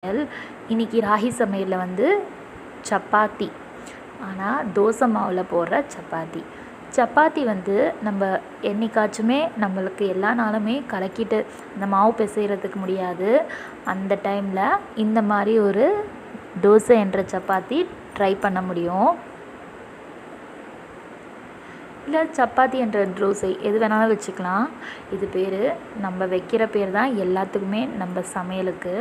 இன்னைக்கு ராகி சமையலில் வந்து சப்பாத்தி, ஆனால் தோசை மாவில் போடுற சப்பாத்தி. சப்பாத்தி வந்து நம்ம என்னைக்காச்சுமே நம்மளுக்கு எல்லா நாளுமே கலக்கிட்டு இந்த மாவு பிசைகிறதுக்கு முடியாது. அந்த டைமில் இந்த மாதிரி ஒரு தோசை என்ற சப்பாத்தி ட்ரை பண்ண முடியும். இல்லை சப்பாத்தி என்ற தோசை எது வேணாலும் வச்சுக்கலாம். இது பேர் நம்ம வைக்கிற பேர் தான் எல்லாத்துக்குமே நம்ம சமையலுக்கு.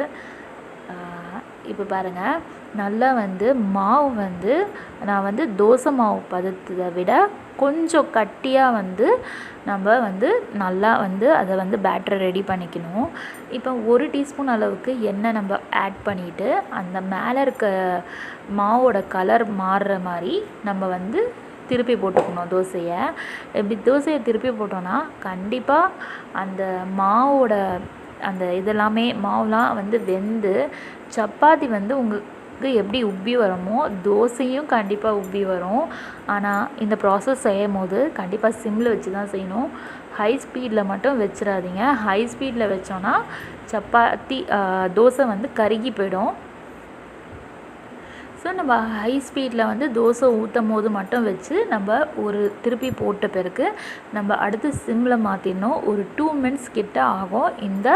இப்போ பாருங்கள், நல்லா வந்து மாவு வந்து நான் வந்து தோசை மாவு பதத்தை விட கொஞ்சம் கட்டியாக வந்து நம்ம வந்து நல்லா வந்து அதை வந்து பேட்டரை ரெடி பண்ணிக்கணும். இப்போ 1 டீஸ்பூன் அளவுக்கு எண்ணெய் நம்ம ஆட் பண்ணிவிட்டு அந்த மேலே இருக்க மாவோட கலர் மாறுற மாதிரி நம்ம வந்து திருப்பி போட்டுக்கணும் தோசையை. இப்படி தோசையை திருப்பி போட்டோன்னா கண்டிப்பாக அந்த மாவோட அந்த இதெல்லாமே மாவுலாம் வந்து வெந்து சப்பாத்தி வந்து உங்களுக்கு எப்படி உப்பி வருமோ தோசையும் கண்டிப்பாக உப்பி வரும். ஆனால் இந்த ப்ராசஸ் செய்யும் போது கண்டிப்பாக சிம்மில் வச்சு தான் செய்யணும். ஹை ஸ்பீடில் மட்டும் வச்சிடாதீங்க. ஹை ஸ்பீடில் வச்சோன்னா சப்பாத்தி தோசை வந்து கருகி போயிடும். ஸோ நம்ம ஹை ஸ்பீடில் வந்து தோசை ஊற்றும் போது மட்டும் வச்சு நம்ம ஒரு திருப்பி போட்ட பிறகு நம்ம அடுத்து சிம்மில் மாற்றிடணும். ஒரு 2 மினிட்ஸ் கிட்ட ஆகும் இந்த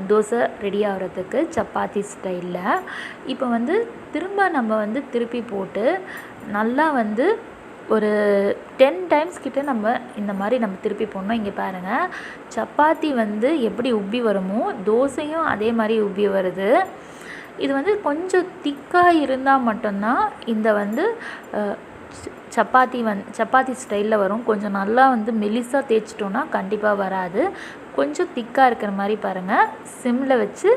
தோசை ரெடி ஆகிறதுக்கு சப்பாத்தி ஸ்டைலில். இப்போ வந்து திரும்ப நம்ம வந்து திருப்பி போட்டு நல்லா வந்து ஒரு 10 டைம்ஸ் கிட்ட நம்ம இந்த மாதிரி நம்ம திருப்பி போடணும். இங்கே பாருங்கள், சப்பாத்தி வந்து எப்படி உப்பி வருமோ தோசையும் அதே மாதிரி உப்பி வருது. இது வந்து கொஞ்சம் திக்காக இருந்தால் மட்டும்தான் இந்த வந்து சப்பாத்தி ஸ்டைலில் வரும். கொஞ்சம் நல்லா வந்து மெலிசாக தேய்ச்சிட்டோன்னா கண்டிப்பாக வராது. கொஞ்சம் திக்காக இருக்கிற மாதிரி பாருங்கள். சிம்மில் வச்சு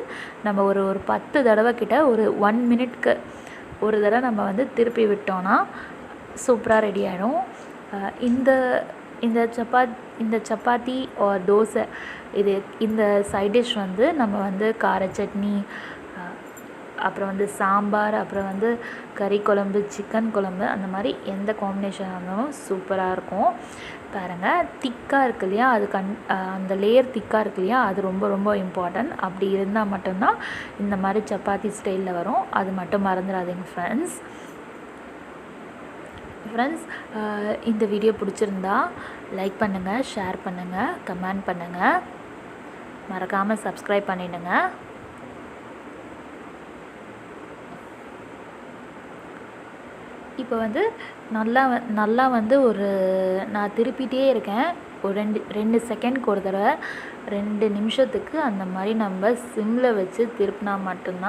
நம்ம ஒரு 10 தடவை கிட்ட ஒரு 1 மினிட்க்கு ஒரு தடவை நம்ம வந்து திருப்பி விட்டோன்னா சூப்பராக ரெடி ஆகிடும். இந்த சப்பாத்தி தோசை இந்த சைட் டிஷ் வந்து நம்ம வந்து கார சட்னி, அப்புறம் வந்து சாம்பார், அப்புறம் வந்து கறி குழம்பு, சிக்கன் குழம்பு, அந்த மாதிரி எந்த காம்பினேஷன் இருந்தாலும் சூப்பராக இருக்கும். பாருங்கள், திக்காக இருக்கு இல்லையா, அது அந்த லேயர் திக்காக இருக்கு இல்லையா, அது ரொம்ப ரொம்ப இம்பார்ட்டன்ட். அப்படி இருந்தால் மட்டும்தான் இந்த மாதிரி சப்பாத்தி ஸ்டைலில் வரும். அது மட்டும் மறந்துடாதீங்க ஃப்ரெண்ட்ஸ். இந்த வீடியோ பிடிச்சிருந்தா லைக் பண்ணுங்கள், ஷேர் பண்ணுங்கள், கமெண்ட் பண்ணுங்கள், மறக்காமல் சப்ஸ்கிரைப் பண்ணிவிடுங்க. இப்போ வந்து நல்லா வந்து நான் திருப்பிகிட்டே இருக்கேன். ஒரு 2 செகண்ட்க்கு ஒரு தடவை, 2 நிமிஷத்துக்கு அந்த மாதிரி நம்ம சிம்மில் வச்சு திருப்பினா மட்டும்தான்